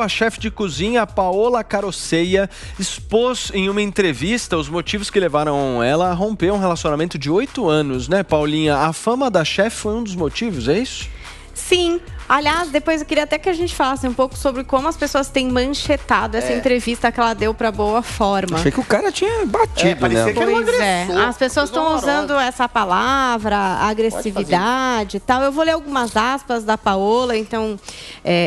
A chefe de cozinha, Paola Carosseia, expôs em uma entrevista os motivos que levaram ela a romper um relacionamento de 8 anos, né, Paulinha? A fama da chefe foi um dos motivos, é isso? Sim. Aliás, depois eu queria até que a gente falasse um pouco sobre como as pessoas têm manchetado essa entrevista que ela deu pra Boa Forma. Achei que o cara tinha batido, né? Pois é. As pessoas estão usando essa palavra, agressividade e tal. Eu vou ler algumas aspas da Paola. Então,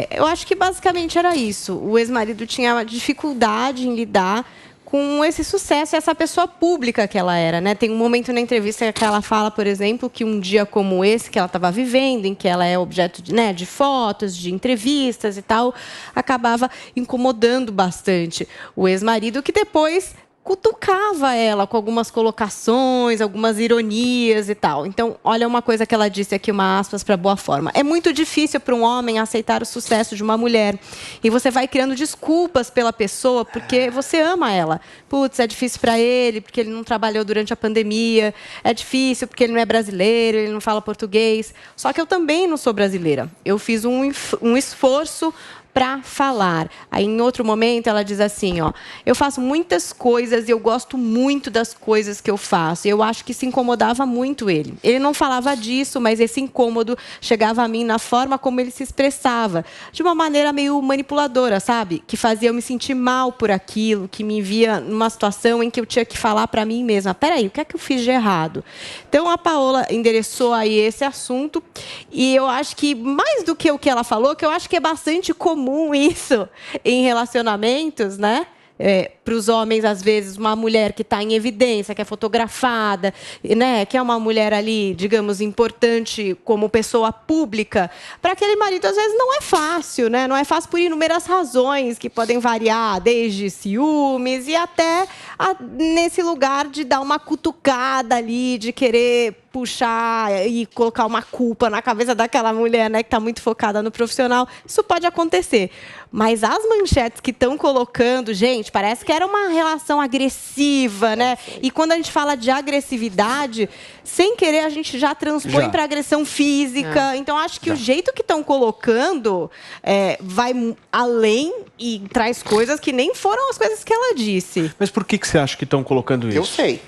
eu acho que basicamente era isso. O ex-marido tinha dificuldade em lidar com esse sucesso, essa pessoa pública que ela era, né? Tem um momento na entrevista que ela fala, por exemplo, que um dia como esse que ela estava vivendo, em que ela é objeto de fotos, de entrevistas e tal, acabava incomodando bastante o ex-marido, que depois cutucava ela com algumas colocações, algumas ironias e tal. Então, olha uma coisa que ela disse aqui, uma aspas para Boa Forma. É muito difícil para um homem aceitar o sucesso de uma mulher. E você vai criando desculpas pela pessoa porque você ama ela. Putz, é difícil para ele porque ele não trabalhou durante a pandemia. É difícil porque ele não é brasileiro, ele não fala português. Só que eu também não sou brasileira. Eu fiz um esforço para falar. Aí, em outro momento, ela diz assim, ó, eu faço muitas coisas e eu gosto muito das coisas que eu faço. E eu acho que isso incomodava muito ele. Ele não falava disso, mas esse incômodo chegava a mim na forma como ele se expressava, de uma maneira meio manipuladora, sabe? Que fazia eu me sentir mal por aquilo, que me via numa situação em que eu tinha que falar para mim mesma, peraí, o que é que eu fiz de errado? Então, a Paola endereçou aí esse assunto e eu acho que, mais do que o que ela falou, que eu acho que é bastante comum isso em relacionamentos, né? Para os homens, às vezes, uma mulher que está em evidência, que é fotografada, né, que é uma mulher ali, digamos, importante como pessoa pública, para aquele marido, às vezes, não é fácil, né? Não é fácil por inúmeras razões que podem variar, desde ciúmes e até nesse lugar de dar uma cutucada ali, de querer puxar e colocar uma culpa na cabeça daquela mulher, né, que está muito focada no profissional. Isso pode acontecer. Mas as manchetes que estão colocando, gente, parece que era uma relação agressiva, né? E quando a gente fala de agressividade, sem querer a gente já transpõe para agressão física. Então, acho que o jeito que estão colocando vai além e traz coisas que nem foram as coisas que ela disse. Mas por que você acha que estão colocando isso? Eu sei.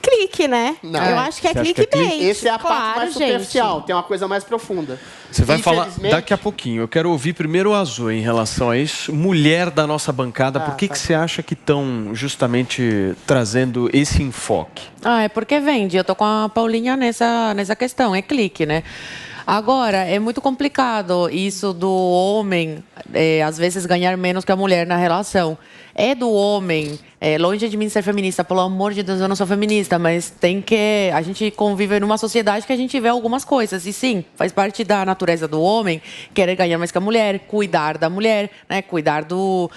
Clique, né? Não. Eu acho que é clickbait. Essa é a parte mais superficial, tem uma coisa mais profunda. Você vai falar daqui a pouquinho. Eu quero ouvir primeiro o Azul em relação a isso. Mulher da nossa bancada, por que você acha que estão justamente trazendo esse enfoque? É porque vende. Eu tô com a Paulinha nessa questão, é clique, né? Agora, é muito complicado isso do homem, às vezes, ganhar menos que a mulher na relação. É do homem, longe de mim ser feminista, pelo amor de Deus, eu não sou feminista, mas a gente convive numa sociedade que a gente vê algumas coisas. E sim, faz parte da natureza do homem querer ganhar mais que a mulher, cuidar da mulher, né, cuidar do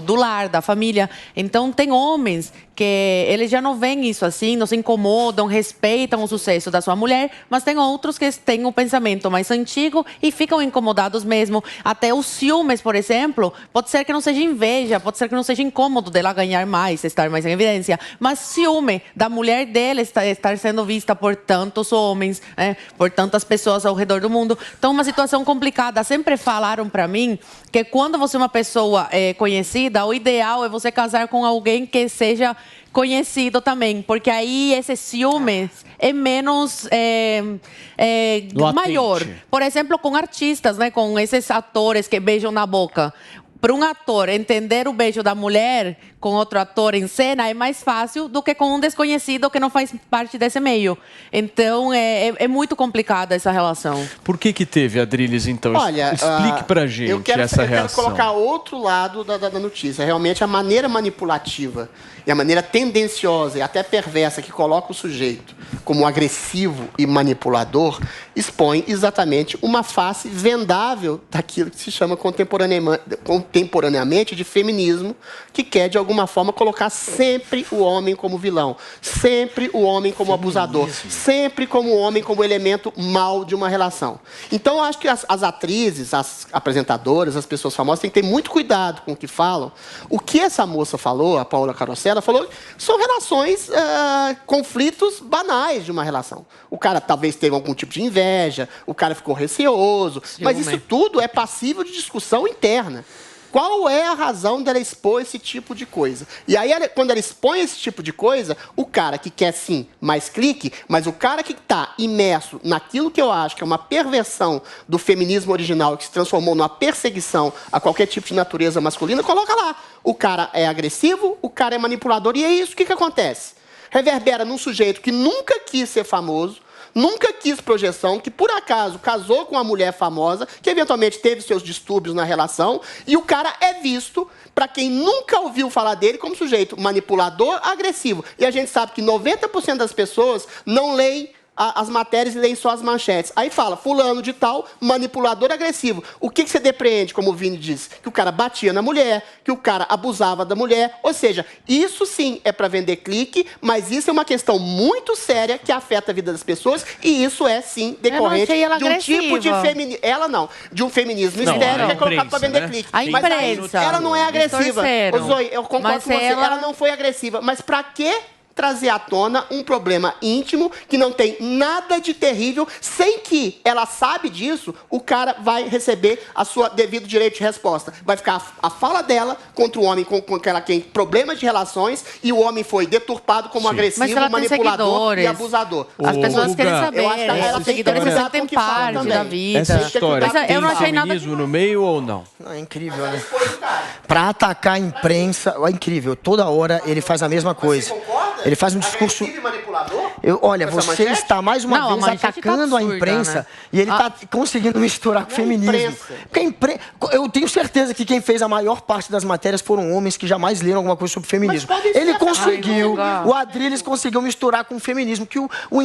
lar, da família. Então, tem homens que eles já não veem isso assim, não se incomodam, respeitam o sucesso da sua mulher, mas tem outros que têm um pensamento mais antigo e ficam incomodados mesmo. Até os ciúmes, por exemplo, pode ser que não seja inveja, pode ser que não seja incômodo dela ganhar mais, estar mais em evidência, mas ciúme da mulher dele estar sendo vista por tantos homens, né, por tantas pessoas ao redor do mundo. Então, uma situação complicada. Sempre falaram para mim que quando você é uma pessoa conhecida, o ideal é você casar com alguém que seja conhecido também, porque aí esse ciúmes é menos maior. Por exemplo, com artistas, né, com esses atores que beijam na boca. Para um ator entender o beijo da mulher com outro ator em cena é mais fácil do que com um desconhecido que não faz parte desse meio. Então, é muito complicada essa relação. Por que teve, Adriles, então? Olha, explique pra gente essa reação. Eu quero colocar outro lado da notícia. Realmente, a maneira manipulativa e a maneira tendenciosa e até perversa que coloca o sujeito como agressivo e manipulador expõe exatamente uma face vendável daquilo que se chama contemporaneamente de feminismo, que quer, de alguma forma, colocar sempre o homem como vilão, sempre o homem como abusador, sempre como o homem como elemento mau de uma relação. Então, eu acho que as atrizes, as apresentadoras, as pessoas famosas têm que ter muito cuidado com o que falam. O que essa moça falou, a Paola Carosseia, ela falou, são relações, conflitos banais de uma relação. O cara talvez teve algum tipo de inveja, o cara ficou receoso, mas isso tudo é passível de discussão interna. qual é a razão dela expor esse tipo de coisa? E aí, quando ela expõe esse tipo de coisa, o cara que quer, sim, mais clique, mas o cara que está imerso naquilo que eu acho que é uma perversão do feminismo original, que se transformou numa perseguição a qualquer tipo de natureza masculina, coloca lá. O cara é agressivo, o cara é manipulador, e é isso. O que acontece? Reverbera num sujeito que nunca quis ser famoso, nunca quis projeção, que por acaso casou com uma mulher famosa, que eventualmente teve seus distúrbios na relação, e o cara é visto, para quem nunca ouviu falar dele, como sujeito manipulador, agressivo. E a gente sabe que 90% das pessoas não leem as matérias e leem só as manchetes. Aí fala, fulano de tal, manipulador agressivo. O que você depreende, como o Vini disse? Que o cara batia na mulher, que o cara abusava da mulher. Ou seja, isso sim é para vender clique, mas isso é uma questão muito séria que afeta a vida das pessoas e isso é sim decorrente de um tipo de feminismo. Ela não, de um feminismo estéril que é colocado para vender clique. A imprensa. Ela não é agressiva. Ô, Zoe, eu concordo com você. Ela não foi agressiva. Mas para quê? Trazer à tona um problema íntimo que não tem nada de terrível, sem que ela sabe disso, o cara vai receber a sua devido direito de resposta. Vai ficar a fala dela contra o homem com aquela que tem problemas de relações e o homem foi deturpado como agressivo, manipulador e abusador. As pessoas querem saber. Eu acho que ela seguidores precisam ter parte da vida. Essa história mas eu não achei nada feminismo no meio ou não? Não, é incrível, né? Pra atacar a imprensa, é incrível. Toda hora ele faz a mesma coisa. Você concorda? Ele faz um discurso... Agressivo e manipulador? Olha, você está mais uma vez atacando a imprensa, né? e ele está conseguindo misturar com o feminismo. Porque eu tenho certeza que quem fez a maior parte das matérias foram homens que jamais leram alguma coisa sobre feminismo. Ele conseguiu, o Adrilles conseguiu misturar com o feminismo, que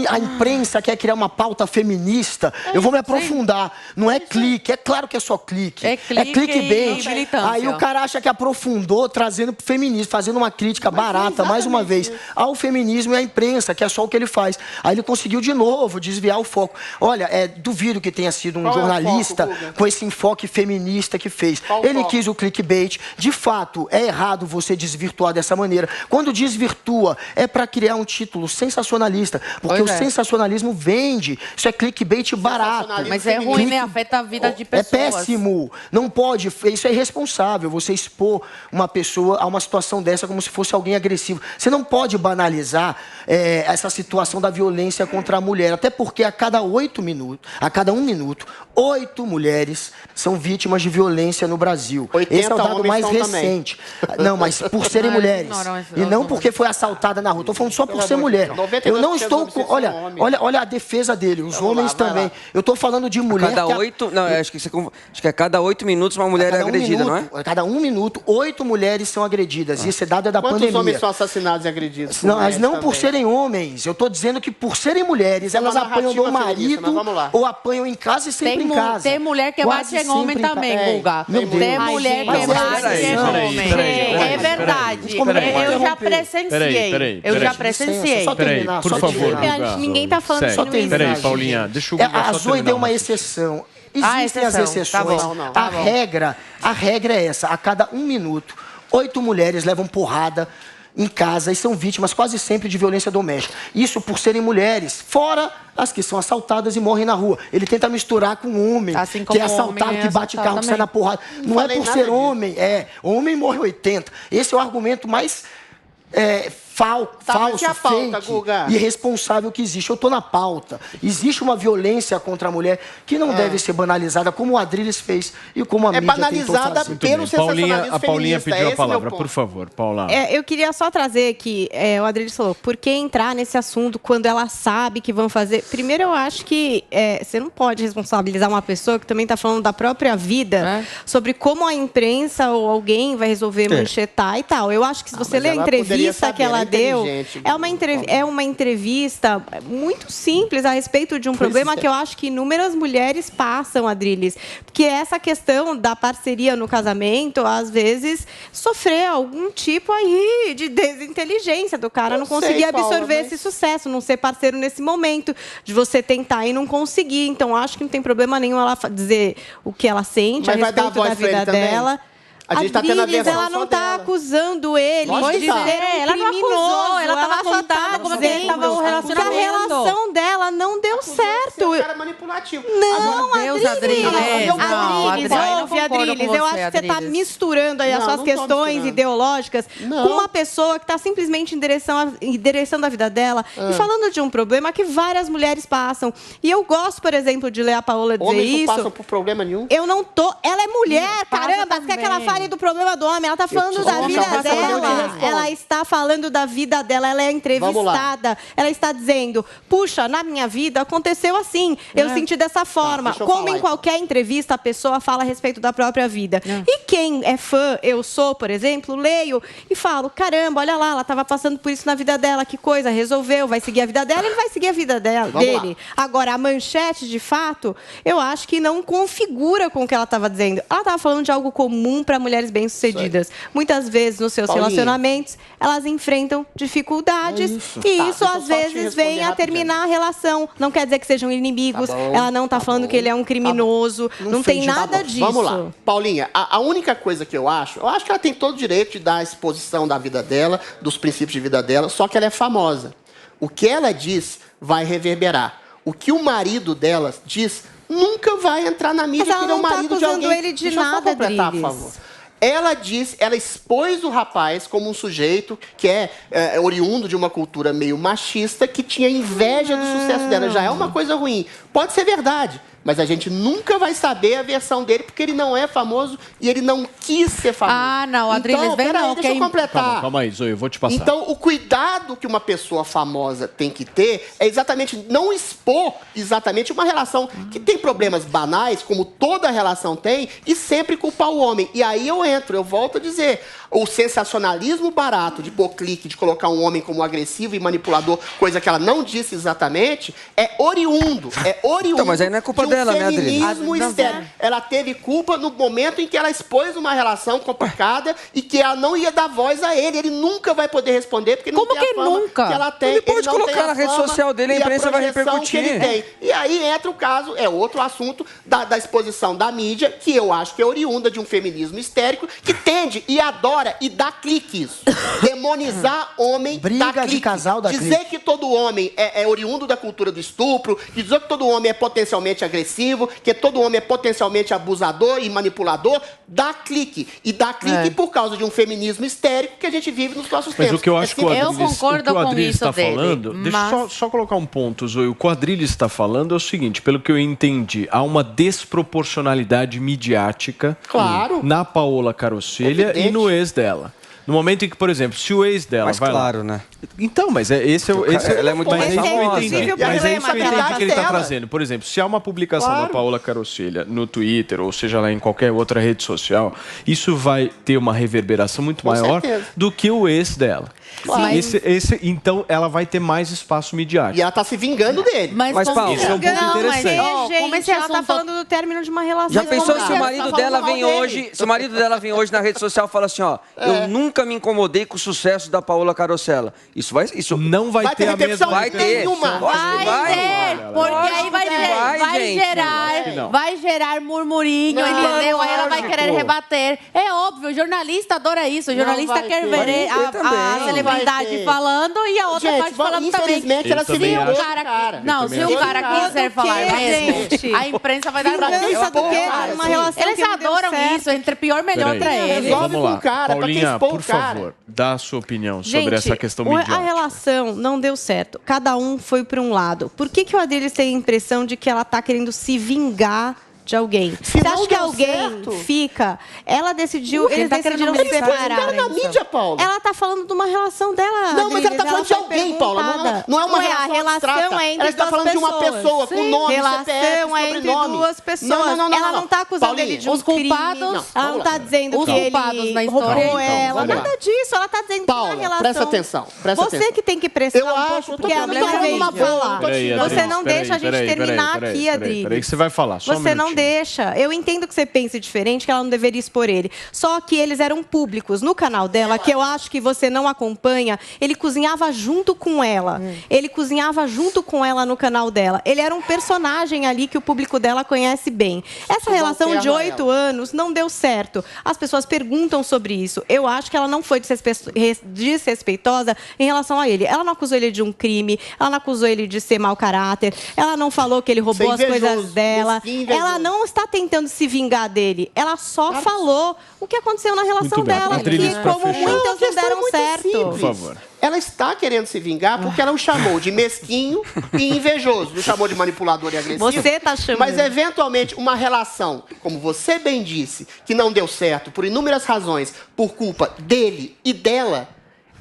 a imprensa quer criar uma pauta feminista. Eu vou me aprofundar. Não é clique, é claro que é só clique. É clickbait. Aí o cara acha que aprofundou, trazendo pro feminismo, fazendo uma crítica barata, mais uma vez, ao feminismo e à imprensa, que é só o que ele faz. Aí ele conseguiu de novo desviar o foco. Olha, duvido que tenha sido um jornalista com esse enfoque feminista que fez. Ele quis o clickbait. De fato, é errado você desvirtuar dessa maneira. Quando desvirtua, é para criar um título sensacionalista, porque o sensacionalismo vende. Isso é clickbait barato. Mas é ruim, né? Afeta a vida de pessoas. É péssimo. Não pode. Isso é irresponsável. Você expor uma pessoa a uma situação dessa como se fosse alguém agressivo. Você não pode banalizar essa situação da violência contra a mulher. Até porque a cada 8 minutos, a cada 1 minuto, 8 mulheres são vítimas de violência no Brasil. Esse é o dado mais recente. Não, mas por serem mulheres. E não porque foi assaltada na rua. Estou falando só por ser mulher. Eu não estou com... Olha a defesa dele. Os homens também. Eu estou falando de mulher... Cada 8... Não, acho que a cada 8 minutos uma mulher é agredida, não é? A cada 1 minuto, 8 mulheres são agredidas. E esse dado é da pandemia. Quantos homens são assassinados e agredidos? Não, mas não por serem homens. Eu estou dizendo que por serem mulheres, elas apanham do marido ou apanham em casa e sempre em casa. Tem mulher que bate em homem também, Guga. Tem mulher que bate em homem. É verdade. Eu já presenciei. Eu já presenciei. Peraí, por favor, Guga. Ninguém está falando só isso. Peraí, Paulinha, deixa o Guga A só Zoe deu uma terminar. exceção. Existem as exceções. Tá bom. A regra é essa. A cada 1 minuto, 8 mulheres levam porrada em casa e são vítimas quase sempre de violência doméstica. Isso por serem mulheres, fora as que são assaltadas e morrem na rua. Ele tenta misturar com um homem, assim que é assaltado, que bate carro, que sai na porrada. Não é por ser homem, homem morre 80. Esse é o argumento mais falso, fake e irresponsável que existe. Eu estou na pauta. Existe uma violência contra a mulher que não deve ser banalizada, como o Adrilles fez e como a mídia tentou fazer. Banalizada pelo sensacionalismo A Paulinha feminista. pediu a palavra, por favor, Paula. Eu queria só trazer que o Adrilles falou, por que entrar nesse assunto quando ela sabe que vão fazer? Primeiro, eu acho que você não pode responsabilizar uma pessoa que também está falando da própria vida sobre como a imprensa ou alguém vai resolver manchetar e tal. Eu acho que se você ler a entrevista que ela deu, é uma entrevista muito simples a respeito de um problema que eu acho que inúmeras mulheres passam, Adrilles, que é essa questão da parceria no casamento, às vezes, sofrer algum tipo aí de desinteligência do cara não conseguir absorver esse sucesso, não ser parceiro nesse momento, de você tentar e não conseguir. Então, acho que não tem problema nenhum ela dizer o que ela sente a respeito da vida dela. A gente tá tendo a versão ela não só tá dela. acusando ele Lógico de que tá. ser um Ela não criminoso. acusou, ela tava só contando como que dizendo tava o que a relacionamento. relação dela não deu certo. Você é um cara manipulativo. Não, Deus, Adriles, não, Adriles, Adriles, ouve, eu concordo Adriles, com eu você, acho que você tá Adriles. misturando aí as Não, suas não tô questões misturando. ideológicas Não. com uma pessoa que tá simplesmente endereçando a vida dela e falando de um problema que várias mulheres passam. E eu gosto, por exemplo, de ler a Paola dizer Homens não isso. passam por problema nenhum. Eu não tô. Ela é mulher, Passa caramba. Você quer que ela também. fale do problema do homem? Ela tá falando te da coloco vida a resposta, eu te dela. respondo. Ela está falando da vida dela. Ela é entrevistada. Ela está dizendo: puxa, na minha vida aconteceu assim. Eu senti dessa forma. deixa eu Como falar, em então. qualquer entrevista, a pessoa fala a respeito da própria vida. E quem é fã, eu sou, por exemplo, leio e falo: caramba, olha lá, ela estava passando por isso na vida dela. Que coisa, resolveu, vai seguir a vida dela, ele vai seguir a vida dela, Vamos lá. dele. Agora, a manchete, de fato, eu acho que não configura com o que ela estava dizendo. Ela estava falando de algo comum para mulheres bem-sucedidas. Muitas vezes, nos seus Paulinha. relacionamentos, elas enfrentam dificuldades e Tá, isso, deixa eu às só te vezes, responder vem a rapidinho. terminar a relação. Não quer dizer que sejam inimigos. Tá bom, Ela não está falando que ele é um criminoso. Não tem finge, nada Tá bom, disso. Vamos lá. Paulinha, a única coisa que eu acho que ela tem todo o direito de dar a exposição da vida dela, dos princípios de vida dela, só que ela é famosa. O que ela diz vai reverberar. O que o marido dela diz nunca vai entrar na mídia, Mas ela porque ele é o não tá marido de acusando alguém. ele de Deixa eu só nada, completar, por Adriles. favor. Ela expôs o rapaz como um sujeito que é oriundo de uma cultura meio machista, que tinha inveja do sucesso dela. Já é uma coisa ruim. Pode ser verdade, mas a gente nunca vai saber a versão dele, porque ele não é famoso e ele não quis ser famoso. Ah, não, Adriles, então, vem peraí, não, deixa eu que- completar. Calma aí, Zoe, eu vou te passar. Então, o cuidado que uma pessoa famosa tem que ter é exatamente não expor exatamente uma relação que tem problemas banais, como toda relação tem, e sempre culpar o homem. E aí eu volto a dizer, o sensacionalismo barato de pôr clique, de colocar um homem como agressivo e manipulador, coisa que ela não disse exatamente, é oriundo. Então, mas aí não é culpa de um dela, né, Adriana? feminismo estéril. Ela teve culpa no momento em que ela expôs uma relação complicada e que ela não ia dar voz a ele. Ele nunca vai poder responder, porque não Como tem que a fama nunca? que ela tem. Ele pode não colocar tem a na rede fama social dele, a e imprensa vai projeção que ele repercutir. tem. E aí entra o caso, é outro assunto da exposição da mídia, que eu acho que é oriunda de um feminismo histérico, que tende e adora e dá clique isso. Demonizar homem Briga dá de clique. casal dá Dizer clique. que todo homem é oriundo da cultura do estupro, dizer que todo homem é potencialmente agressivo, que todo homem é potencialmente abusador e manipulador, dá clique. E dá clique por causa de um feminismo histérico que a gente vive nos nossos Mas tempos. o que eu acho que o Eu Adriles, concordo com isso está dele, falando, deixa eu mas- só colocar um ponto, Zoe. O que o Adriles está falando é o seguinte, pelo que eu entendi, há uma desproporcionalidade midiática Claro. na Paola Carosselha Evidente. e no ex dela. No momento em que, por exemplo, se o ex dela Mas vai claro, lá... né? Então, mas esse é o... Ela é muito mas mais é isso que eu famosa. entendi. Esse é o Mas é problema isso que eu dela. entendi que ele está Dela. trazendo. Por exemplo, se há uma publicação Claro. da Paola Carosselha no Twitter, ou seja lá em qualquer outra rede social, isso vai ter uma reverberação muito Com maior certeza. do que o ex dela. Claro. Então, ela vai ter mais espaço midiático. E ela tá se vingando dele. Mas, como- Paulo, Isso é um ponto Não, mas, interessante. Ó, gente, como esse ela tá assunto- falando do término de uma relação. Já pensou Vamos se lá. o marido Tá dela falando vem mal dele. hoje, se o marido dela vem hoje na rede social e fala assim, ó, eu nunca me incomodei com o sucesso da Paola Carosella. Isso Não vai, Vai ter ter a mesma... repercussão vai ter. nenhuma. Lógico que vai. ter, porque aí vai, que vai, gente. Lógico que não. vai gerar murmurinho, Não, entendeu? Aí ela vai lógico. querer rebater. É óbvio, o jornalista adora isso. O jornalista vai quer ter. ver Vai ter a também. celebridade Vai ter. falando e a outra Gente, parte falando também. infelizmente, ela Eu se também vingou acho. do cara. Não, Eu se também o acho. cara Vingança quiser do falar quê, mesmo, gente? a imprensa vai dar Vingança do quê? cara, Uma sim. relação Eles que não deu adoram certo. isso, entre pior, melhor Peraí. pra eles. Resolve Vamos com lá. o cara, pra Paulinha, expor por o cara. favor, dá a sua opinião sobre Gente, essa questão a midiática. relação não deu certo. Cada um foi para um lado. Por que o Adriles tem a impressão de que ela tá querendo se vingar de alguém? Se Você não acha que deu alguém certo. fica? Ela decidiu, Quem eles tá decidiram querendo se me separar. Cara na mídia, Paulo. Ela tá falando de uma relação dela. Não, mas ela tá falando de foi alguém, Paula. perguntada. Não é uma Ué, relação a relação abstrata. é entre Ela está duas falando de uma pessoas. pessoa com Sim. nome, relação CPF, é entre sobrenome. duas pessoas. Não. Ela não tá acusando Paulinha, ele de um os culpados- crime. Não, Ela não vamos tá lá. dizendo Os que culpados ele na história. roubou Então, ela. vamos lá. Nada disso. Ela tá dizendo que Paula, uma relação... presta atenção, presta Você atenção. que tem que prestar Eu um acho, pouco, eu tô porque a falando minha uma vez boa, de falar. tô te- Peraí, Você Adriles, não peraí, deixa a gente peraí, terminar peraí, aqui, peraí, Adriles. peraí que você vai falar, só um Você não minutinho. deixa. Eu entendo que você pense diferente, que ela não deveria expor ele. Só que eles eram públicos. No canal dela, que eu acho que você não acompanha, ele cozinhava junto com ela. Ele cozinhava junto com ela no canal dela. Ele era um personagem ali que o público dela conhece bem. Essa relação de 8 anos não deu certo. As pessoas perguntam sobre isso. Eu acho que ela não foi desrespeitosa em relação a ele. Ela não acusou ele de um crime, ela não acusou ele de ser mau caráter, ela não falou que ele roubou as coisas dela. Ela não está tentando se vingar dele. Ela só falou o que aconteceu na relação dela. Que, como muitas não deram certo. Por favor. Ela está querendo se vingar porque ela o chamou de mesquinho e invejoso. Não chamou de manipulador e agressivo. Você está chamando. Mas, eventualmente, uma relação, como você bem disse, que não deu certo por inúmeras razões, por culpa dele e dela,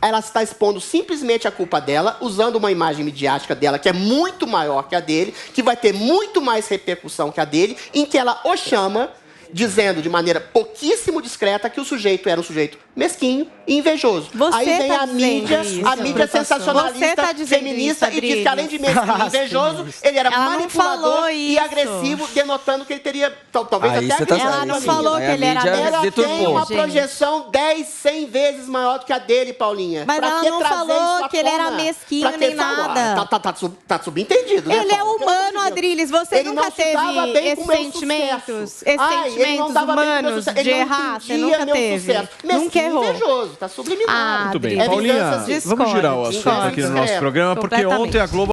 ela está expondo simplesmente a culpa dela, usando uma imagem midiática dela que é muito maior que a dele, que vai ter muito mais repercussão que a dele, em que ela o chama, dizendo de maneira pouquíssimo discreta que o sujeito era um sujeito mesquinho e invejoso. Aí vem a mídia sensacionalista, feminista, e diz que além de mesquinho e invejoso, ele era manipulador e agressivo, denotando que ele teria, talvez até agressivo. Ela não falou que ele era Ela tem uma projeção 10, 100 vezes maior do que a dele, Paulinha. Mas ela não falou que ele era mesquinho nem nada. Tá subentendido, né? Ele é humano, Adriles. Você nunca teve esses sentimentos? Esses sentimentos humanos de errar? Você nunca teve? Nunca errou. Invejoso, tá subliminado. Muito bem. Paulinha, vamos girar o assunto aqui no nosso programa, porque ontem a Globo